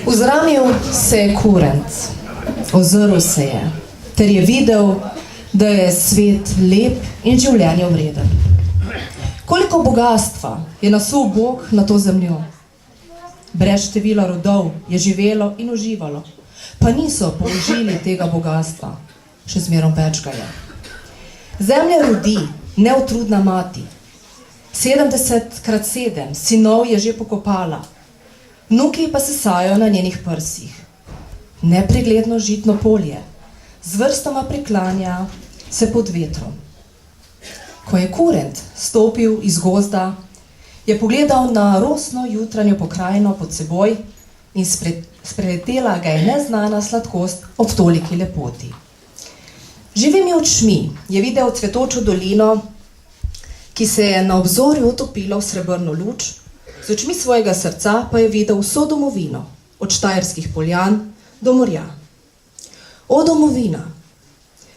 Vzramil se je kurent, ozrl se je, ter je videl, da je svet lep in življenje vreden. Koliko bogatstva je nasul Bog na to zemljo. Brez števila rodov je živelo in uživalo, pa niso použili tega bogatstva, še zmerom več ga je. Zemlja rodi neutrudna mati, 70x7 sinov je že pokopala, vnuki pa se sajo na njenih prsih. Nepregledno žitno polje z vrstama priklanja se pod vetrom. Ko je kurent stopil iz gozda, je pogledal na rosno jutranjo pokrajino pod seboj in spreletela ga je neznana sladkost ob toliki lepoti. Živimi očmi je videl cvetočo dolino, ki se je na obzorju utopila v srebrno luč, z očmi svojega srca pa je videl vso domovino, od Štajerskih poljan do morja. O domovina,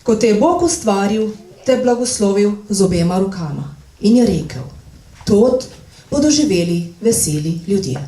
ko te je Bog ustvaril, te blagoslovil z obema rokama in je rekel, tod bodo živeli veseli ljudje.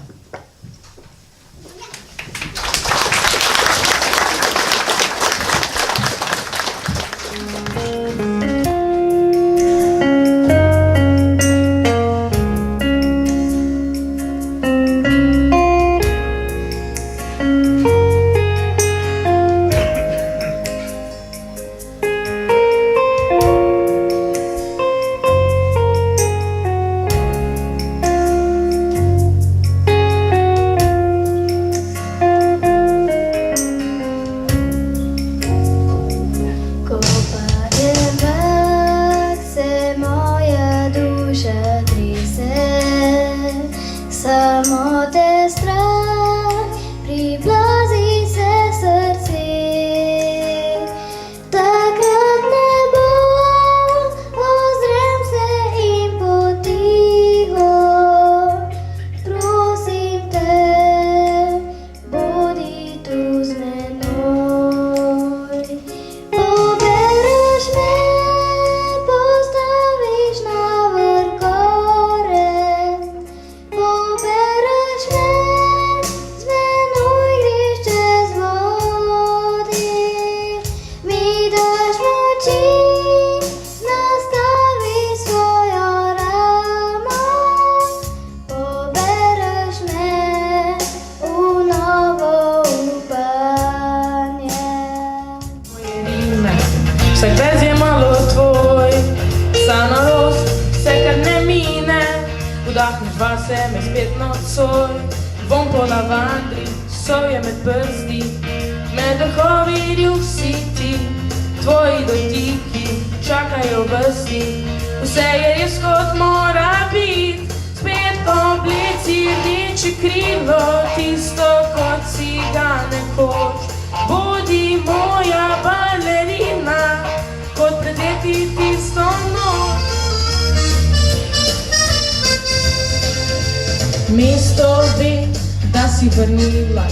Mesto ve, da si vrnila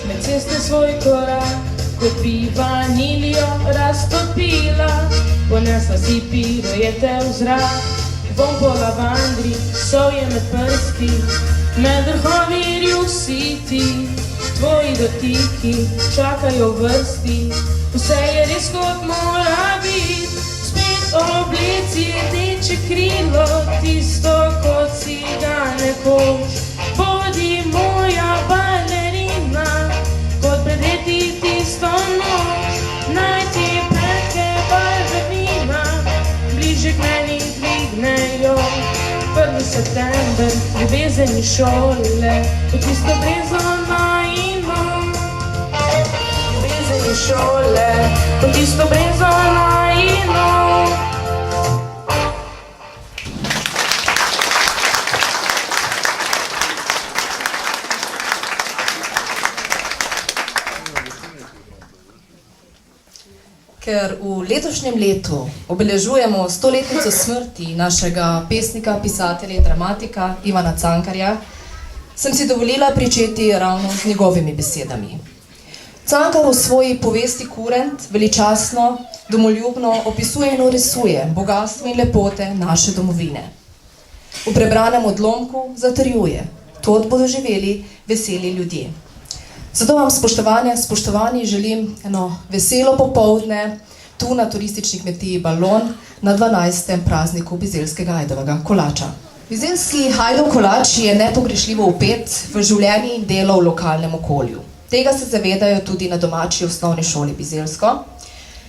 med ceste svoj korak, kot bi vanilijo raztopila, ponesla si pirojete v zrak, vonj po lavandri, solje med prsti, med vrhovi rjusi ti, tvoji dotiki čakajo v vrsti, vse je res kot mora biti, spet obleci rdeče krilo, tisto kot si ga nekoč. Bodi moja balerina, kot pred leti tisto noč, naj ti petke barvina, bliže k meni dvignejo. 1. september, ljubezen iz šole, kot tisto brezo najino. Ljubezen iz šole, kot tisto brezo najino. Ker v letošnjem letu obeležujemo 100-letnico smrti našega pesnika, pisatelja in dramatika Ivana Cankarja, sem si dovolila pričeti ravno z njegovimi besedami. Cankar v svoji povesti Kurent veličastno, domoljubno opisuje in orisuje bogatstvo in lepote naše domovine. V prebranem odlomku zatrjuje, tod bodo živeli veseli ljudje. Zato vam, spoštovani, želim eno veselo popoldne tu na turistični kmetiji Balon na 12. prazniku bizeljskega ajdovega kolača. Bizeljski ajdov kolač je nepogrešljivo vpet v življenje in delo v lokalnem okolju. Tega se zavedajo tudi na domači osnovni šoli Bizeljsko.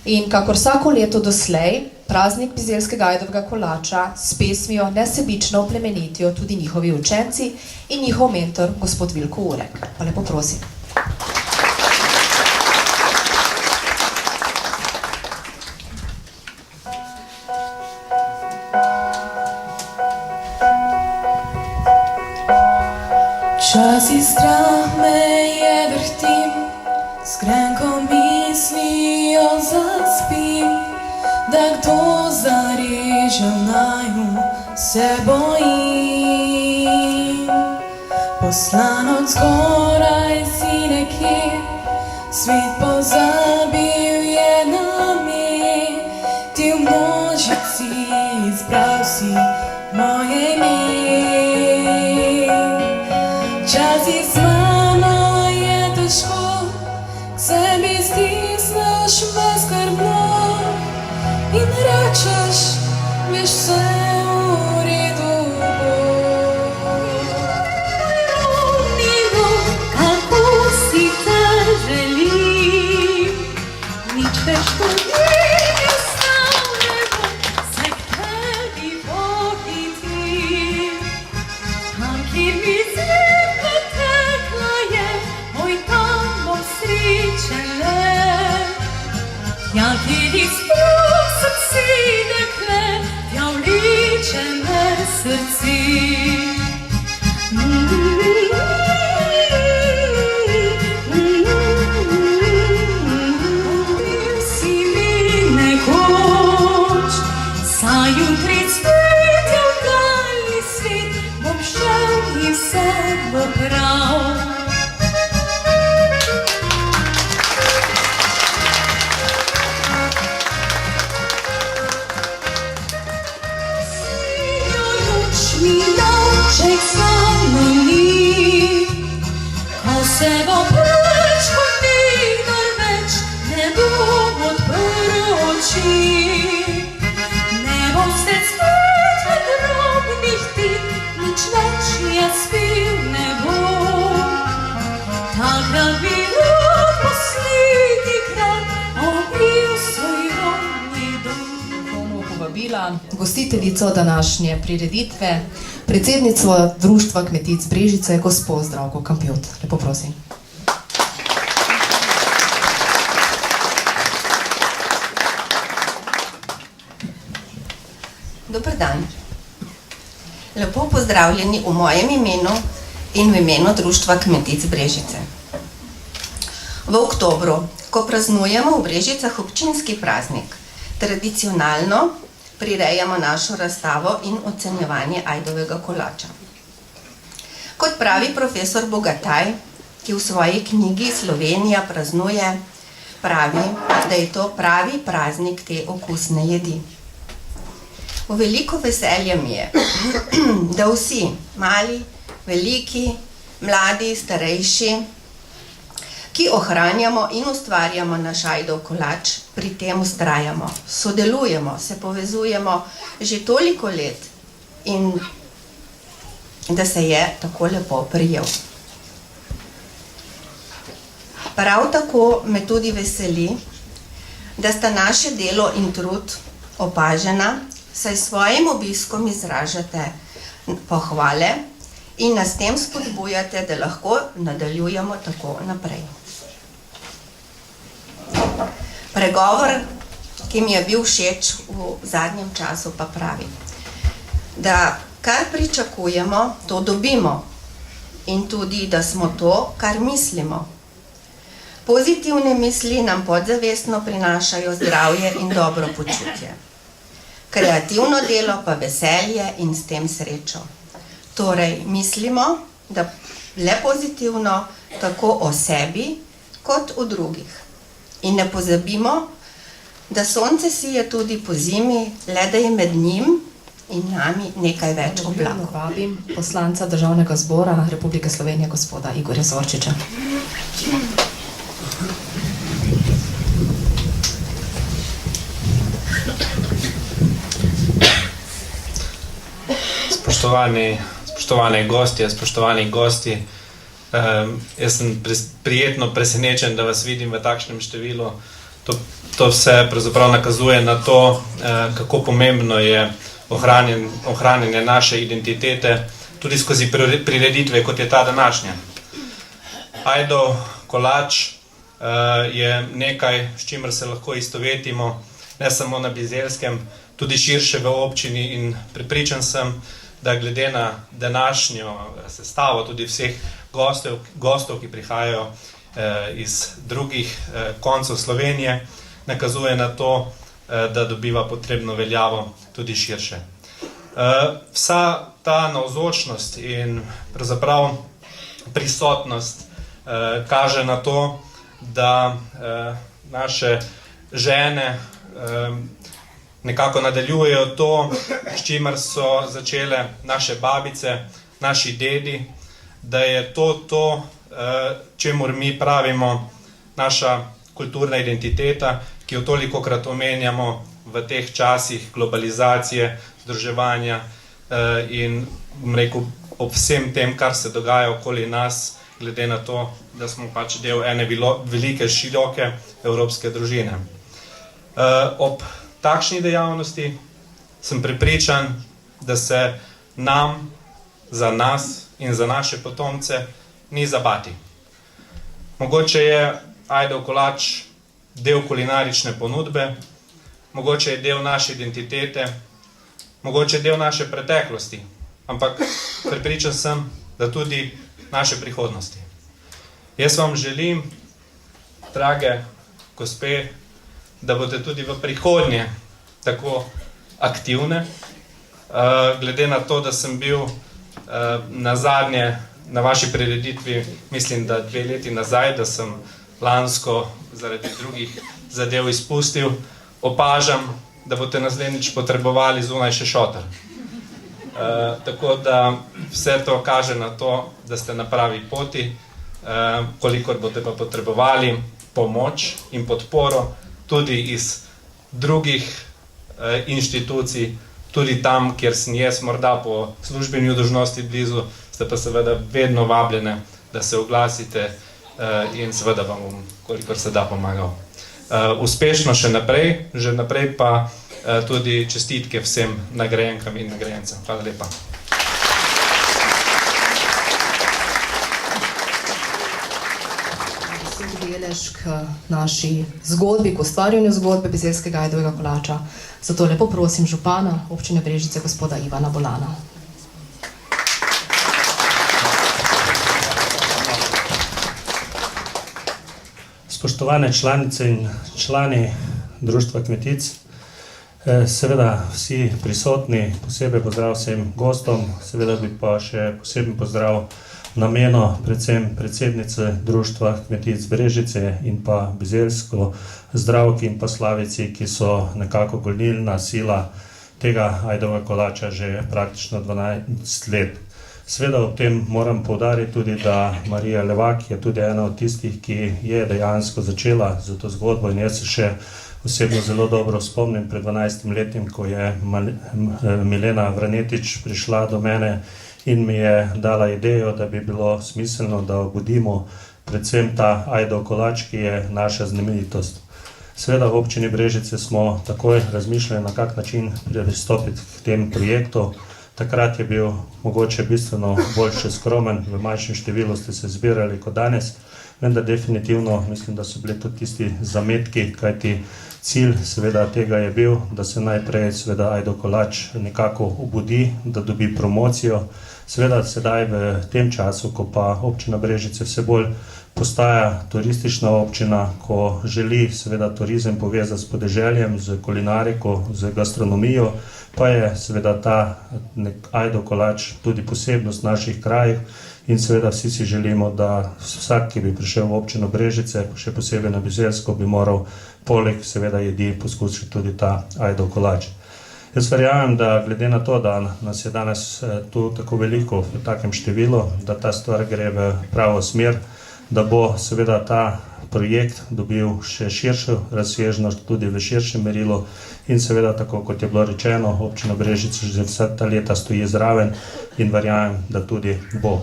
In kakor vsako leto doslej, praznik bizeljskega ajdovega kolača s pesmijo nesebično oplemenitijo tudi njihovi učenci in njihov mentor, gospod Vilko Urek. Pa lepo prosim. Časi strah me je vrtim, s grenko mislijo zaspim, da kdo zareže naju, se bojim. Poslan od zgoraj si nekje, svet pozabil je name, ti v množici izbral si moje ime. Časi z mano je težko, k sebi stisneš me skrbno in rečeš, veš, vse v redu bo. Rodnino, kako si te želim, nič težko ni stavljeno, se k tebi pohitim. Tam, kjer mi zreka tekla je, moj tam bom srečele. Ja, kjer izpruh srci dekle, ja vleče me srci. Bil si mi nekoč, saj jutri cvetje v daljni svet, bom šel in vse bo prav. Mi novček samo ni, ko se bo preč kot vidar več, ne bom odprl oči. Ne bom se spet v drobnih tik, nič več jaz pil ne bom. Takrat bi rad poslednji krat obil svoj rodni dom. Povabila gostiteljico današnje prireditve, predsednico Društva kmetic Brežice, gospo Zdravko Kampjot. Lepo prosim. Dober dan. Lepo pozdravljeni v mojem imenu in v imenu Društva kmetic Brežice. V oktobru, ko praznujemo v Brežicah občinski praznik, tradicionalno prirejamo našo razstavo in ocenjevanje ajdovega kolača. Kot pravi profesor Bogataj, ki v svoji knjigi Slovenija praznuje, pravi, da je to pravi praznik te okusne jedi. V veliko veselje mi je, da vsi, mali, veliki, mladi, starejši, ki ohranjamo in ustvarjamo naš ajdov kolač, pri tem vztrajamo, sodelujemo, se povezujemo že toliko let in da se je tako lepo prijel. Prav tako me tudi veseli, da sta naše delo in trud opažena, saj s svojim obiskom izražate pohvale in nas s tem spodbujate, da lahko nadaljujemo tako naprej. Pregovor, ki mi je bil všeč v zadnjem času, pa pravi, da kar pričakujemo, to dobimo in tudi, da smo to, kar mislimo. Pozitivne misli nam podzavestno prinašajo zdravje in dobro počutje. Kreativno delo pa veselje in s tem srečo. Torej, mislimo, da le pozitivno tako o sebi, kot o drugih. In ne pozabimo, da sonce sije tudi po zimi, le da je med njim in nami nekaj več oblakov. Vabim poslanca Državnega zbora Republike Slovenije, gospoda Igorja Zorčiča. Spoštovane gostje, spoštovani gosti, jaz sem prijetno presenečen, da vas vidim v takšnem številu. To vse pravzaprav nakazuje na to, kako pomembno je ohranjanje naše identitete, tudi skozi prireditve, kot je ta današnja. Ajdo kolač je nekaj, s čimer se lahko istovetimo, ne samo na Bizelskem, tudi širše v občini, in prepričan sem, da glede na današnjo sestavo tudi vseh gostov, ki prihajajo iz drugih koncev Slovenije, nakazuje na to, da dobiva potrebno veljavo tudi širše. Vsa ta navzočnost in pravzaprav prisotnost kaže na to, da naše žene nekako nadaljujejo to, s čimer so začele naše babice, naši dedi, da je to, čemur mi pravimo naša kulturna identiteta, ki jo tolikokrat omenjamo v teh časih globalizacije, združevanja in, bom rekel, ob vsem tem, kar se dogaja okoli nas, glede na to, da smo pač del ene velike, široke evropske družine. Ob takšni dejavnosti sem prepričan, da se nam, za nas in za naše potomce ni za bati. Mogoče je Ajdo kolač del kulinarične ponudbe, mogoče je del naše identitete, mogoče je del naše preteklosti, ampak prepričan sem, da tudi naše prihodnosti. Jaz vam želim, drage gospe, da boste tudi v prihodnje tako aktivne. Glede na to, da sem bil nazadnje na vaši prireditvi, mislim, da 2 leti nazaj, da sem lansko zaradi drugih zadev izpustil, opažam, da boste naslednjič potrebovali zunaj še šotor. Tako da vse to kaže na to, da ste na pravi poti, kolikor boste pa potrebovali pomoč in podporo tudi iz drugih inštitucij, tudi tam, kjer sem jaz morda po službeni dolžnosti blizu, ste pa seveda vedno vabljene, da se oglasite in seveda vam bom, kolikor se da, pomagal. Uspešno še naprej, že naprej pa tudi čestitke vsem nagrajenkam in nagrajencem. Hvala lepa. Delež k naši zgodbi, k ustvarjanju zgodbe Bizeljskega ajdovega kolača. Zato lepo prosim župana občine Brežice, gospoda Ivana Bolana. Spoštovane članice in člani Društva kmetic, seveda vsi prisotni, posebej pozdrav vsem gostom, seveda bi pa še poseben pozdrav nameno predvsem predsednice Društva kmetic Brežice in pa Bizeljsko, Zdravki in pa Slavici, ki so nekako gonilna sila tega ajdovega kolača že praktično 12 let. Seveda ob tem moram poudariti tudi, da Marija Levak je tudi ena od tistih, ki je dejansko začela za to zgodbo, in jaz se še osebno zelo dobro spomnim pred 12 letim, ko je Milena Vranetič prišla do mene in mi je dala idejo, da bi bilo smiselno, da obudimo predvsem ta ajdov kolač, ki je naša znamenitost. Seveda v občini Brežice smo takoj razmišljali, na kak način pristopiti k tem projektu. Takrat je bil mogoče bistveno boljše skromen, v manjšem številu ste se zbirali kot danes, vendar definitivno mislim, da so bili tudi tisti zametki, kajti cilj seveda tega je bil, da se najprej seveda ajdov kolač nekako obudi, da dobi promocijo. Seveda sedaj v tem času, ko pa občina Brežice vse bolj postaja turistična občina, ko želi seveda turizem povezati s podeželjem, z kulinariko, z gastronomijo, pa je seveda ta ajdov kolač tudi posebnost naših krajev in seveda vsi si želimo, da vsak, ki bi prišel v občino Brežice, še posebej na Bizeljsko, bi moral poleg seveda jedi poskusiti tudi ta ajdov kolač. Jaz verjamem, da glede na to, da nas je danes tu tako veliko v takem številu, da ta stvar gre v pravo smer, da bo seveda ta projekt dobil še širšo razsežnost, tudi v širšem merilu in seveda, tako kot je bilo rečeno, občina Brežice že vsa ta leta stoji zraven in verjamem, da tudi bo.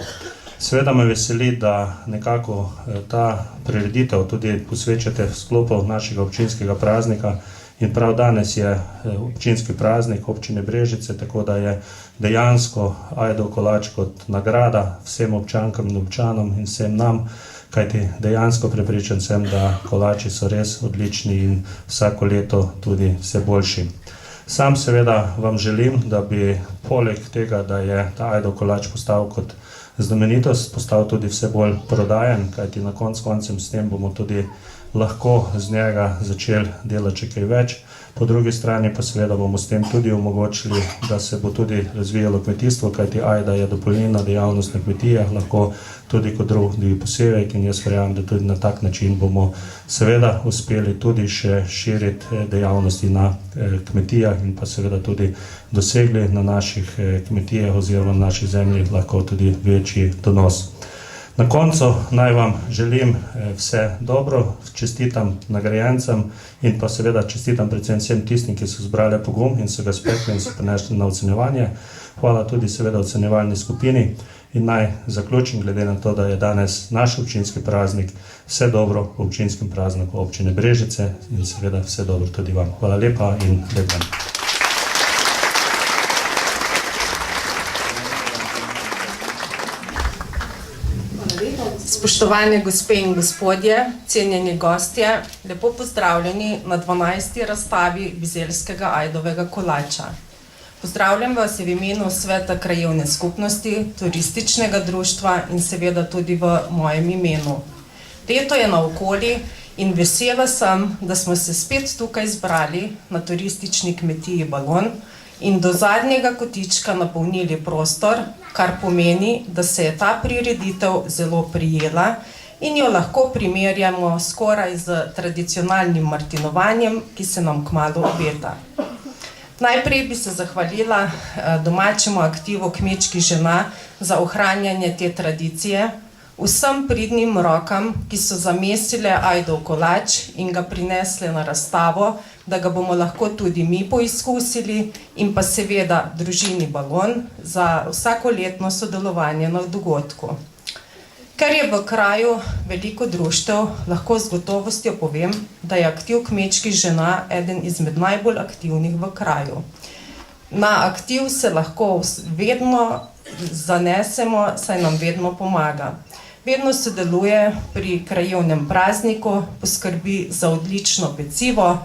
Seveda me veseli, da nekako ta prireditev tudi posvečate v sklopu našega občinskega praznika in prav danes je občinski praznik občine Brežice, tako da je dejansko Ajdov kolač kot nagrada vsem občankam in občanom in vsem nam, kajti dejansko prepričan sem, da kolači so res odlični in vsako leto tudi vse boljši. Sam seveda vam želim, da bi poleg tega, da je ta Ajdov kolač postal kot znamenitost, postal tudi vse bolj prodajen, kajti na koncem s tem bomo tudi lahko z njega začeli delati še kaj več. Po drugi strani pa seveda bomo s tem tudi omogočili, da se bo tudi razvijalo kmetijstvo, kajti ajda je dopolnilna dejavnost na kmetijah, lahko tudi kot drugi posevek in jaz verjamem, da tudi na tak način bomo seveda uspeli tudi še širiti dejavnosti na kmetijah in pa seveda tudi dosegli na naših kmetijah oziroma na naši zemlji lahko tudi večji donos. Na koncu naj vam želim vse dobro, čestitam nagrajencem in pa seveda čestitam predvsem vsem tistim, ki so zbrali pogum in so ga spekli in so prinesli na ocenjevanje. Hvala tudi seveda ocenjevalni skupini in naj zaključim glede na to, da je danes naš občinski praznik. Vse dobro v občinskem prazniku občine Brežice in seveda vse dobro tudi vam. Hvala lepa in lep dan. Spoštovane gospe in gospodje, cenjeni gostje, lepo pozdravljeni na 12. razstavi Bizeljskega ajdovega kolača. Pozdravljam vas v imenu Sveta krajevne skupnosti, turističnega društva in seveda tudi v mojem imenu. Leto je naokoli in vesela sem, da smo se spet tukaj zbrali na turistični kmetiji Balon in do zadnjega kotička napolnili prostor, kar pomeni, da se je ta prireditev zelo prijela in jo lahko primerjamo skoraj z tradicionalnim martinovanjem, ki se nam kmalu obeta. Najprej bi se zahvalila domačemu aktivu Kmečkih žena za ohranjanje te tradicije, vsem pridnim rokam, ki so zamesile ajdov kolač in ga prinesle na razstavo, da ga bomo lahko tudi mi poizkusili in pa seveda družini Balon za vsakoletno sodelovanje na dogodku. Ker je v kraju veliko društev, lahko z gotovostjo povem, da je aktiv Kmečkih žena eden izmed najbolj aktivnih v kraju. Na aktiv se lahko vedno zanesemo, saj nam vedno pomaga. Vedno sodeluje pri krajevnem prazniku, poskrbi za odlično pecivo,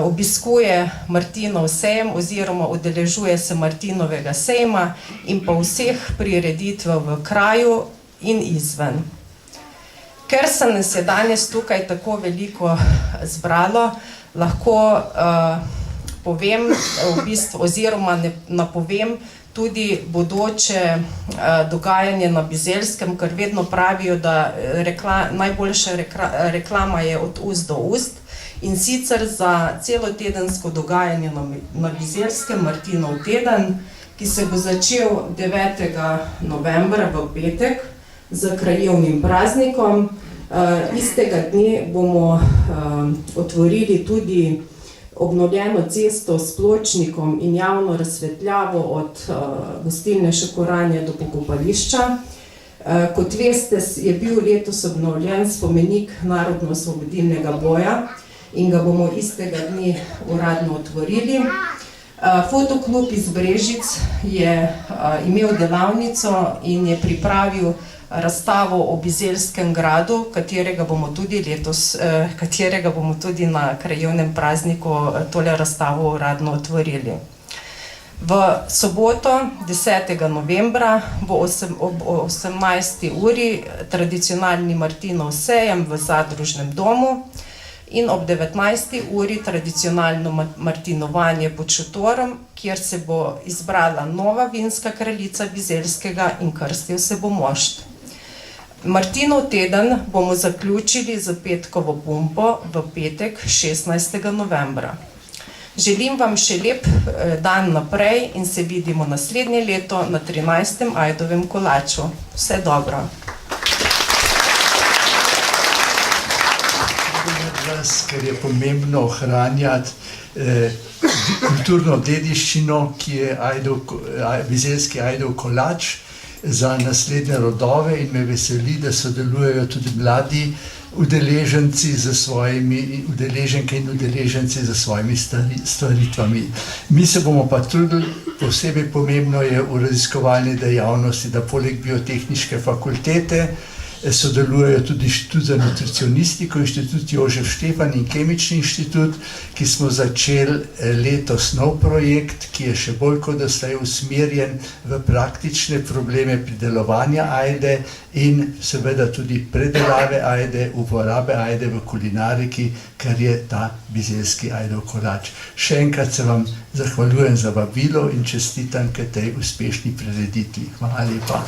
obiskuje Martinov sejem oziroma udeležuje se Martinovega sejma in pa vseh prireditev v kraju in izven. Ker se nas je danes tukaj tako veliko zbralo, lahko povem v bistvu oziroma napovem tudi bodoče dogajanje na Bizeljskem, ker vedno pravijo, da najboljša reklama je od ust do ust. In sicer za celotedensko dogajanje na Bizeljskem Martinov teden, ki se bo začel 9. novembra v petek z krajevnim praznikom. Istega dne bomo otvorili tudi obnovljeno cesto s pločnikom in javno razsvetljavo od gostilne Šekoranje do pokopališča. Kot veste, je bil letos obnovljen spomenik narodno-osvobodilnega boja in ga bomo istega dne uradno otvorili. Fotoklub iz Brežic je imel delavnico in je pripravil razstavo o Bizeljskem gradu, katerega bomo tudi na krajevnem prazniku tole razstavo uradno otvorili. V soboto, 10. novembra, bo ob 18. uri tradicionalni Martinov sejem v Zadružnem domu in ob 19. uri tradicionalno martinovanje pod šotorom, kjer se bo izbrala nova vinska kraljica Bizeljskega in krstil se bo mošt. Martinov teden bomo zaključili z petkovo pumpo v petek 16. novembra. Želim vam še lep dan naprej in se vidimo naslednje leto na 13. ajdovem kolaču. Vse dobro! nas, ker je pomembno ohranjati kulturno dediščino, ki je bizeljski Ajdov kolač za naslednje rodove, in me veseli, da sodelujejo tudi mladi udeleženci za svojimi udeleženke in udeleženci za svojimi stvaritvami. Mi se bomo pa trudili, posebej pomembno je v raziskovalni dejavnosti, da poleg biotehniške fakultete sodelujejo tudi Inštitut za nutricionistiko, Inštitut Jožef Štefan in Kemični inštitut, ki smo začeli letos nov projekt, ki je še bolj kot doslej usmerjen v praktične probleme pridelovanja ajde in seveda tudi predelave ajde, uporabe ajde v kulinariki, kar je ta bizeljski Ajdov kolač. Še enkrat se vam zahvaljujem za vabilo in čestitam k tej uspešni prireditvi. Hvala lepa.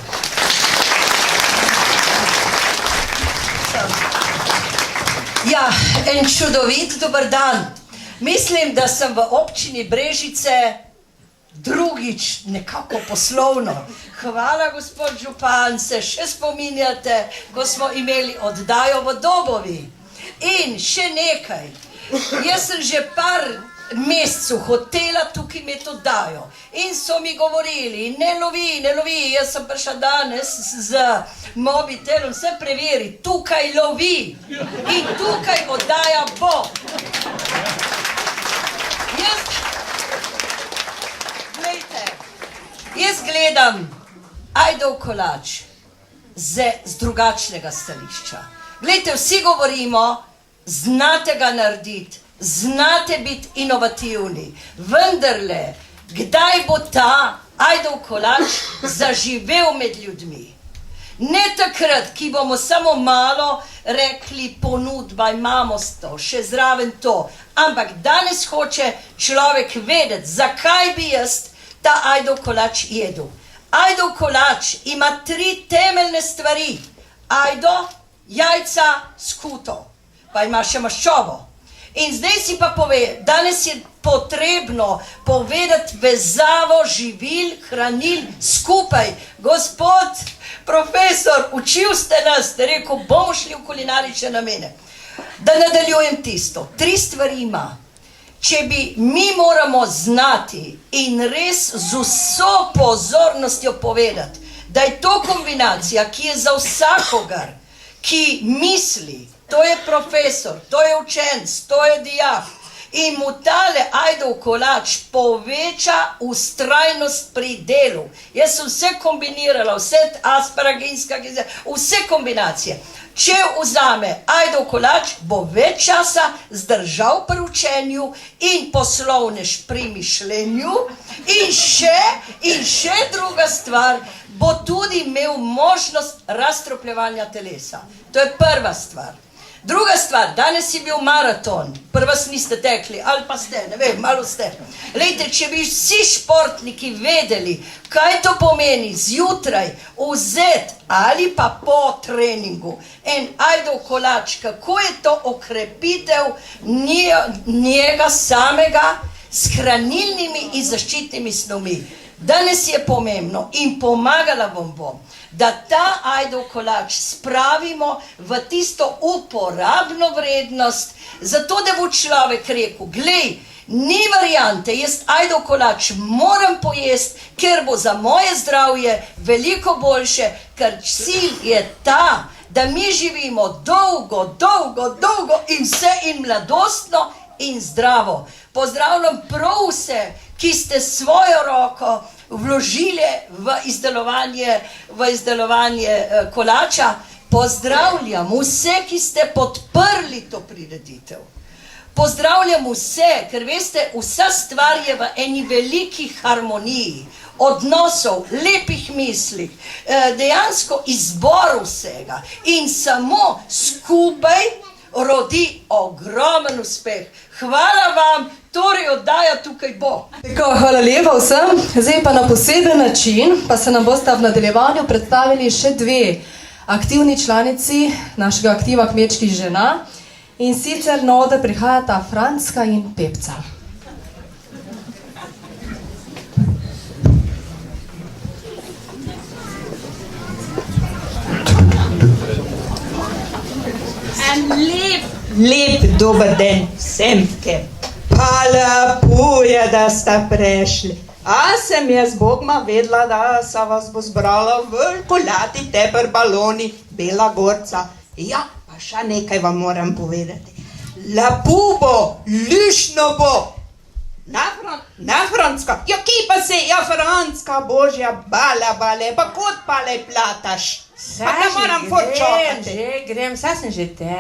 Ja, en čudovit dober dan. Mislim, da sem v občini Brežice drugič nekako poslovno. Hvala, gospod župan, se še spominjate, ko smo imeli oddajo v Dobovi. In še nekaj, jaz sem že par mesecev hotela tukaj imeti oddajo in so mi govorili, ne lovi, jaz sem prišla danes z mobitelom, vse preveri, tukaj lovi in tukaj oddaja bo. Jaz gledam Ajdov kolač z drugačnega stališča. Glejte, vsi govorimo, znate ga narediti, znate biti inovativni, vendarle, kdaj bo ta Ajdov kolač zaživel med ljudmi? Ne takrat, ki bomo samo malo rekli ponudba, imamo to, še zraven to, ampak danes hoče človek vedeti, zakaj bi jaz ta Ajdov kolač jedel. Ajdov kolač ima 3 temeljne stvari. Ajdo, jajca, skuto, pa ima še maščobo. In zdaj si pa pove, danes je potrebno povedati vezavo živil, hranil skupaj. Gospod profesor, učil ste nas, ste rekel, bomo šli v kulinarične namene. Da nadaljujem tisto, 3 stvari ima. Če bi mi moramo znati in res z vso pozornostjo povedati, da je to kombinacija, ki je za vsakogar, ki misli, to je profesor, to je učenec, to je dijak in mu tale Ajdov kolač poveča ustrajnost pri delu. Jaz sem vse kombinirala, vse asparaginska, vse kombinacije. Če vzame Ajdov kolač, bo več časa zdržal pri učenju in poslovnež pri mišljenju in še druga stvar, bo tudi imel možnost razstropljevanja telesa. To je prva stvar. Druga stvar, danes je bil maraton, prva niste tekli, ali pa ste, ne vem, malo ste. Lejte, če bi vsi športniki vedeli, kaj to pomeni zjutraj vzeti ali pa po treningu en Ajdov kolač, kako je to okrepitev njega samega s hranilnimi in zaščitnimi snovmi. Danes je pomembno in pomagala vam bom, da ta Ajdov kolač spravimo v tisto uporabno vrednost, zato da bo človek rekel, glej, ni variante, jaz Ajdov kolač moram pojesti, ker bo za moje zdravje veliko boljše, ker cilj je ta, da mi živimo dolgo in vse in mladostno in zdravo. Pozdravljam prav vse, ki ste svojo roko vložili v izdelovanje kolača. Pozdravljam vse, ki ste podprli to prireditev. Pozdravljam vse, ker veste, vsa stvar je v eni veliki harmoniji, odnosov, lepih mislih, dejansko izbor vsega in samo skupaj rodi ogromen uspeh. Hvala vam, torej oddaja tukaj bo. Hvala lepa vsem. Zdaj pa na poseben način, pa se nam bosta v nadaljevanju predstavili še 2 aktivni članici našega aktiva kmečkih žena. In sicer na oder prihajata Franska in Pepca. En lep Lep dober den vsem tem. Pa lepo je, da sta prišli. A sem jaz Bogma vedela, da se vas bo zbrala v kolati teper baloni, Bela Gorca. Ja, pa še nekaj vam moram povedati. Lepo bo, lišno bo. Na Franska. Ja, ki pa se, ja, Franska, božja, bale, pa kot pale plataš. Pa te moram počakati. Grem, saj sem že te.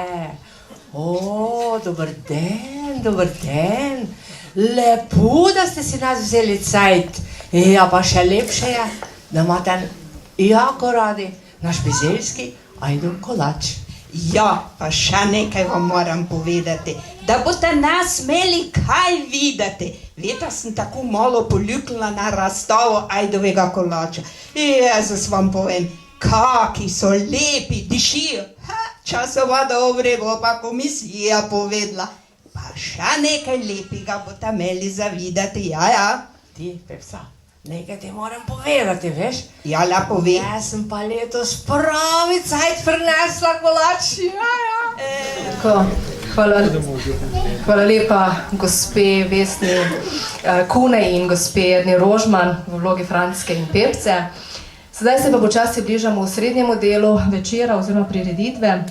O, dober den. Lepo, da ste si nas vzeli cajt. Ja, pa še lepše je, da imate jako radi naš bizeljski Ajdo kolač. Ja, pa še nekaj vam moram povedati, da boste nas imeli kaj videti. Veta sem tako malo poljuknila na razstavo Ajdovega kolača. Jezus vam povem, kaki so lepi, dišijo. Časova dobre bo pa komisija povedala. Pa še nekaj lepega boste imeli za videti, ja. Ti, Pepsa, nekaj ti moram povedati, veš? Ja, lepo ve. Jaz sem pa letos pravi cajt prinesla kolač, Hvala lepa gospe Vesni Kunej in gospe Edni Rožman v vlogi Franske in Pepce. Sedaj se pa počasi bližamo v srednjemu delu večera oziroma prireditve,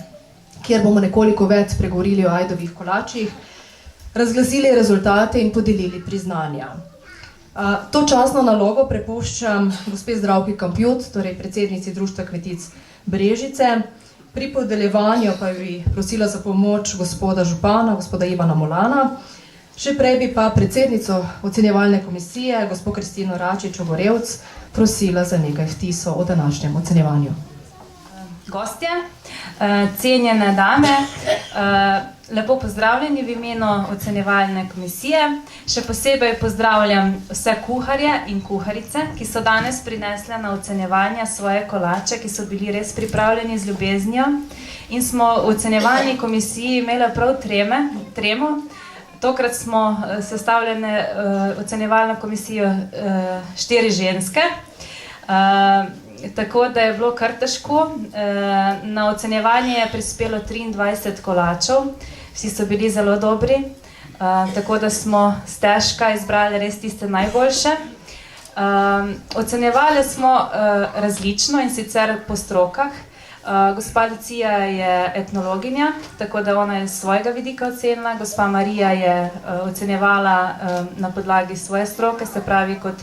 kjer bomo nekoliko več spregovorili o Ajdovih kolačih, razglasili rezultate in podelili priznanja. To častno nalogo prepuščam gospe Zdravki Kampjut, torej predsednici Društva kmetic Brežice. Pri podeljevanju pa bi prosila za pomoč gospoda župana, gospoda Ivana Molana. Še prej bi pa predsednico ocenjevalne komisije, gospod Kristino Račič-Ogorevc, prosila za nekaj vtisov o današnjem ocenjevanju. Gostje, cenjene dame, lepo pozdravljeni v imenu ocenjevalne komisije. Še posebej pozdravljam vse kuharje in kuharice, ki so danes prinesle na ocenjevanja svoje kolače, ki so bili res pripravljeni z ljubeznijo. In smo v ocenjevalni komisiji imeli prav tremo. Tokrat smo sestavljene ocenjevalno komisijo 4 ženske. Tako da je bilo kar težko. Na ocenjevanje je prispelo 23 kolačev, vsi so bili zelo dobri, tako da smo stežka izbrali res tiste najboljše. Ocenjevali smo različno in sicer po strokah. Gospa Lucija je etnologinja, tako da ona je z svojega vidika ocenila. Gospa Marija je ocenjevala na podlagi svoje stroke, se pravi kot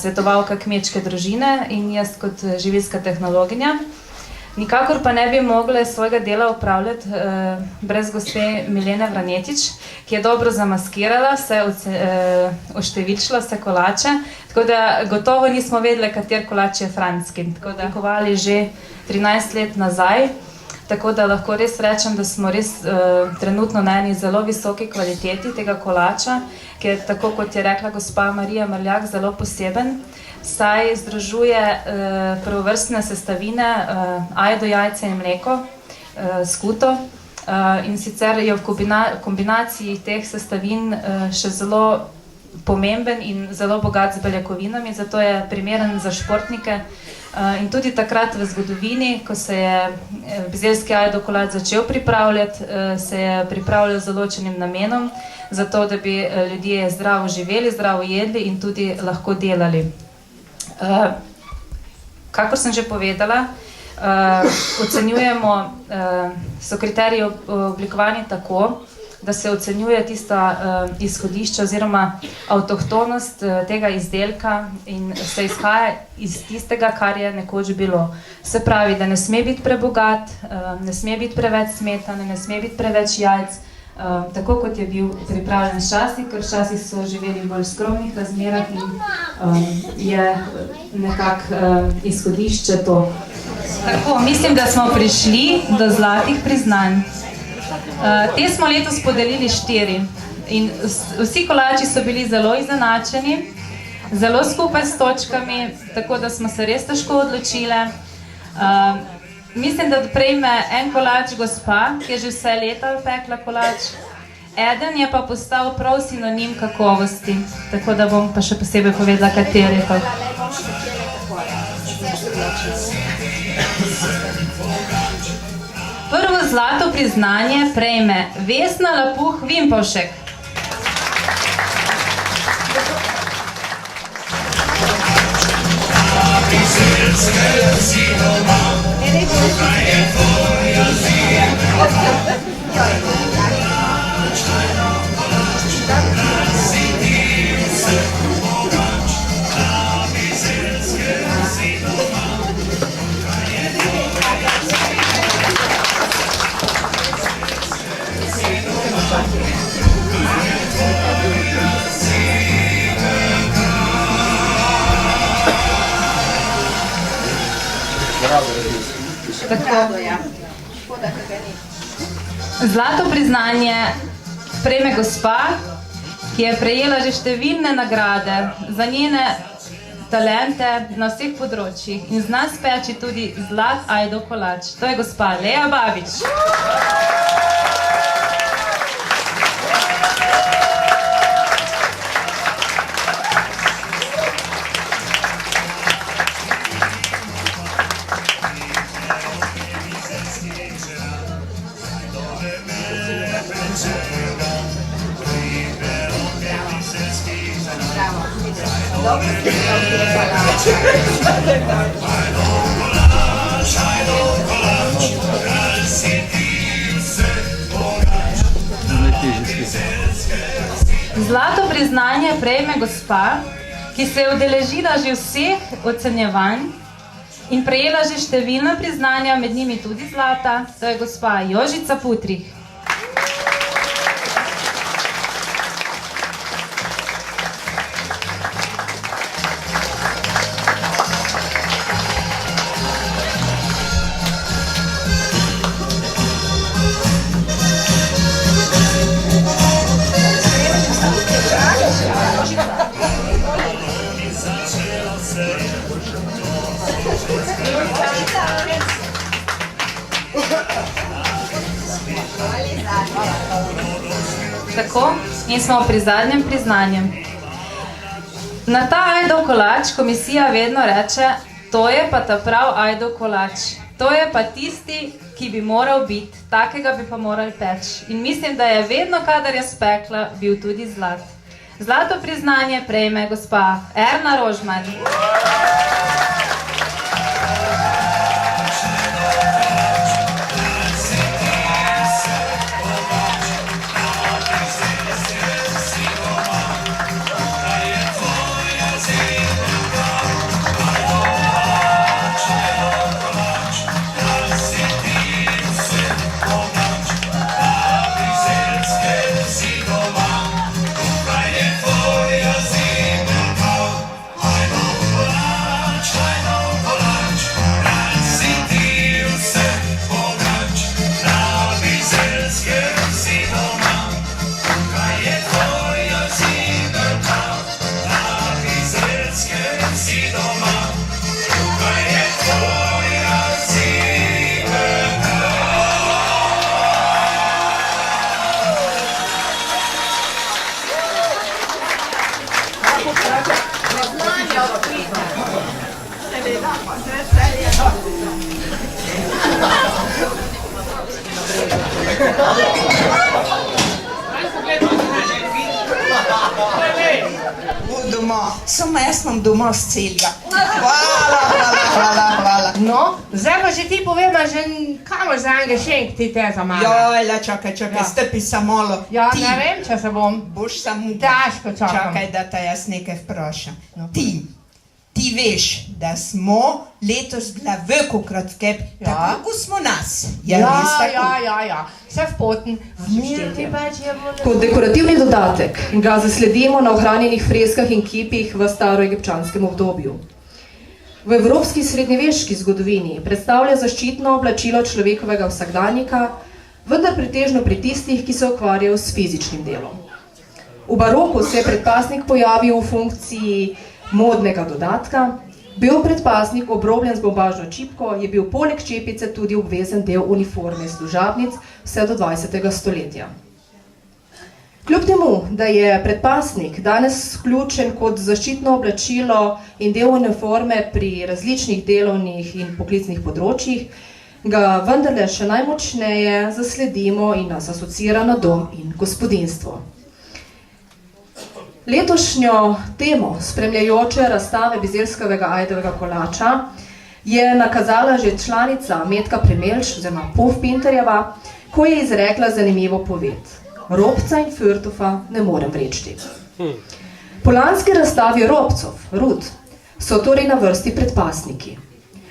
svetovalka kmečke družine in jaz kot živilska tehnologinja. Nikakor pa ne bi mogle svojega dela upravljati brez gospe Milene Vranetič, ki je dobro zamaskirala, oštevilčila vse kolače, tako da gotovo nismo vedeli, kater kolač je franski. Tako da kovali že 13 let nazaj, tako da lahko res rečem, da smo res trenutno na eni zelo visoki kvaliteti tega kolača, ki je, tako kot je rekla gospa Marija Mrljak, zelo poseben, saj združuje prvovrstne sestavine ajdo, jajce in mleko, skuto. In sicer je v kombinaciji teh sestavin še zelo pomemben in zelo bogat z beljakovinami, zato je primeren za športnike. In tudi takrat v zgodovini, ko se je bizeljski ajdo kolač začel pripravljati, se je pripravljal z določenim namenom, zato da bi ljudje zdravo živeli, zdravo jedli in tudi lahko delali. Kakor sem že povedala, ocenjujemo, so kriteriji oblikovani tako, da se ocenjuje tista izhodišča oziroma avtohtonost tega izdelka in se izhaja iz tistega, kar je nekoč bilo. Se pravi, da ne sme biti prebogat, ne sme biti preveč smetane, ne sme biti preveč jajc, tako kot je bil pripravljen včasih, ker včasih so živeli v bolj skromnih razmerah in je nekako izhodišče to. Tako, mislim, da smo prišli do zlatih priznanj. Te smo letos podelili 4 in vsi kolači so bili zelo izenačeni, zelo skupaj s točkami, tako da smo se res težko odločile. Mislim, da prejme en kolač gospa, ki je že vse leta pekla kolač. Eden je pa postal prav sinonim kakovosti, tako da bom pa še posebej povedala, kateri pa. Prvo zlato priznanje prejme Vesna Lapuh Vimpovšek. Zlato priznanje prejme gospa, ki je prejela že številne nagrade za njene talente na vseh področjih in zna speči tudi zlat ajdo kolač. To je gospa Lea Babič. Zlato priznanje prejme gospa, ki se je udeležila že vseh ocenjevanj in prejela že številna priznanja, med njimi tudi zlata. To je gospa Jožica Putrih. Tako, in smo pri zadnjem priznanju. Na ta ajdo kolač komisija vedno reče, to je pa ta prav ajdo kolač. To je pa tisti, ki bi moral biti, takega bi pa morali peči. In mislim, da je vedno, kadar je spekla, bil tudi zlat. Zlato priznanje prejme gospa Erna Rožman. Samo jaz imam doma s celja. Hvala. No, zdaj pa že ti povem, že kamo za enega šenk ti te za malo. Joj, čakaj, strpi se malo. Ja, ne vem, če se bom. Boš samo težko čakam. Čakaj, da te jaz nekaj vprašam. Ti veš, da smo letos bila velikokrat v Kep, tako kot smo nas. Ja, vse v poten. Kot dekorativni dodatek ga zasledimo na ohranjenih freskah in kipih v staroegipčanskem obdobju. V evropski srednjeveški zgodovini predstavlja zaščitno oblačilo človekovega vsakdanjika, vendar pretežno pri tistih, ki se ukvarjajo s fizičnim delom. V baroku se je predpasnik pojavil v funkciji modnega dodatka. Bel predpasnik, obrobljen z bombažno čipko, je bil poleg čepice tudi obvezen del uniforme služabnic vse do 20. stoletja. Kljub temu, da je predpasnik danes vključen kot zaščitno oblačilo in del uniforme pri različnih delovnih in poklicnih področjih, ga vendarle še najmočneje zasledimo in nas asocira na dom in gospodinstvo. Letošnjo temo spremljajoče razstave Bizeljskega ajdovega kolača je nakazala že članica Metka Premelč, oziroma Pofpinterjeva, ko je izrekla zanimivo poved. Robca in fürtofa ne morem vrečti. Po lanski razstavi robcov, rud, so torej na vrsti predpasniki.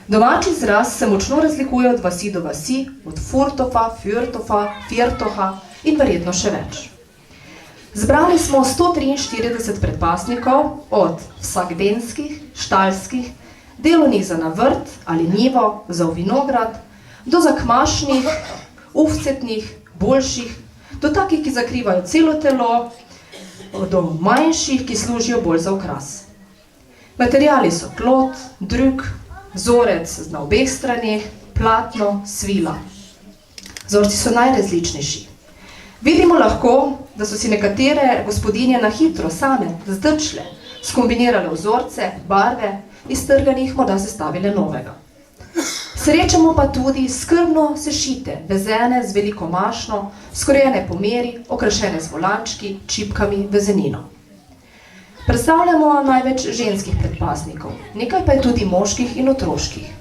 Domači izraz se močno razlikuje od vasi do vasi, od furtofa, fürtofa, firtoha in verjetno še več. Zbrali smo 143 predpasnikov od vsakdenskih, štalskih, delovnih za na vrt ali njivo, za v vinograd, do zakmašnih, ufcetnih, boljših, do takih, ki zakrivajo celo telo, do manjših, ki služijo bolj za okras. Materiali so klot, drug, vzorec na obeh straneh, platno, svila. Vzorci so najrazličnejši. Vidimo lahko, da so si nekatere gospodinje na hitro same zdrčle, skombinirale vzorce, barve, iz trganih morda sestavile novega. Srečamo pa tudi skrbno sešite, vezene z veliko mašno, skrojene po meri, okrašene z volančki, čipkami, vezenino. Predstavljamo največ ženskih predpasnikov, nekaj pa je tudi moških in otroških.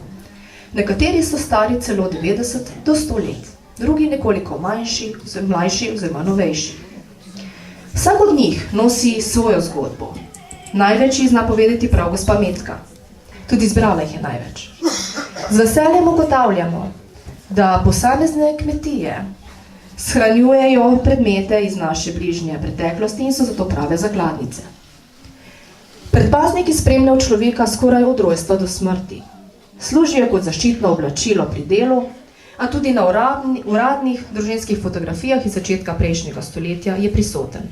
Nekateri so stari celo 90 do 100 let, drugi nekoliko mlajši oziroma novejši. Vsak od njih nosi svojo zgodbo. Največ jih zna povedati prav gospa Metka. Tudi zbrala jih je največ. Z veseljem ugotavljamo, da posamezne kmetije shranjujejo predmete iz naše bližnje preteklosti in so zato prave zakladnice. Predpasniki spremljajo človeka skoraj od rojstva do smrti. Služijo kot zaščitno oblačilo pri delu, a tudi na uradnih družinskih fotografijah iz začetka prejšnjega stoletja je prisoten.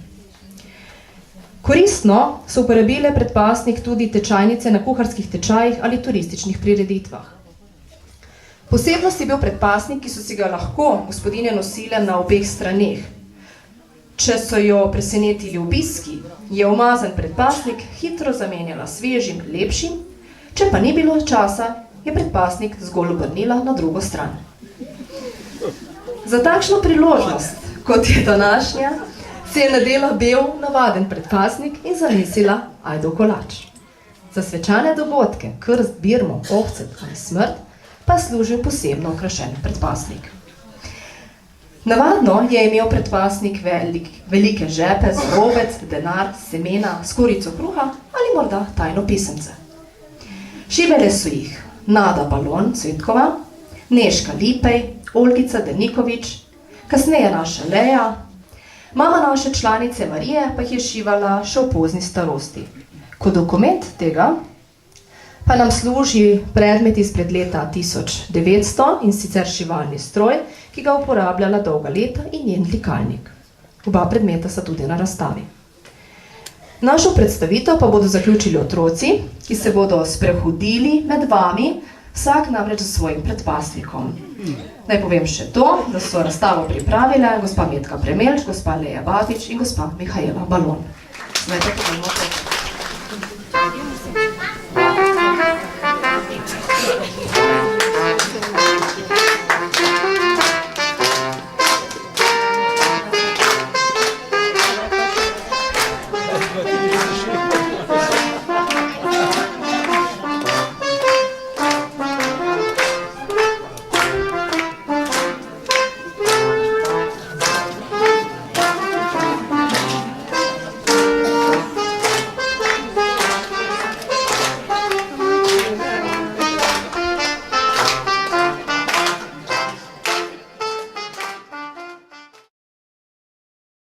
Koristno so uporabile predpasnik tudi tečajnice na kuharskih tečajih ali turističnih prireditvah. Posebnost je bil predpasnik, ki so si ga lahko gospodinje nosile na obeh straneh. Če so jo presenetili obiski, je umazan predpasnik hitro zamenjala svežim, lepšim, če pa ni bilo časa, je predpasnik zgolj obrnila na drugo stran. Za takšno priložnost, kot je današnja, se je nadela bel, navaden predpasnik in zamislila ajdov kolač. Za svečane dogodke, krst, birmo, ovcet ali smrt, pa služil posebno okrašen predpasnik. Navadno je imel predpasnik velike žepe, robec, denar, semena, skorico kruha ali morda tajno pisence. Šibele so jih Nada Balon Cvetkova, Nežka Lipej, Olgica Denikovič, kasneje naša Leja, mama naše članice Marije pa jih je šivala še v pozni starosti. Kot dokument tega pa nam služi predmet izpred leta 1900 in sicer šivalni stroj, ki ga uporabljala dolga leta in njen likalnik. Oba predmeta sta tudi na razstavi. Našo predstavitev pa bodo zaključili otroci, ki se bodo sprehodili med vami, vsak namreč s svojim predpasnikom. Naj povem še to, da so razstavo pripravile gospa Metka Premelč, gospa Leja Babič in gospa Mihajla Balon. Zdaj pa povedemo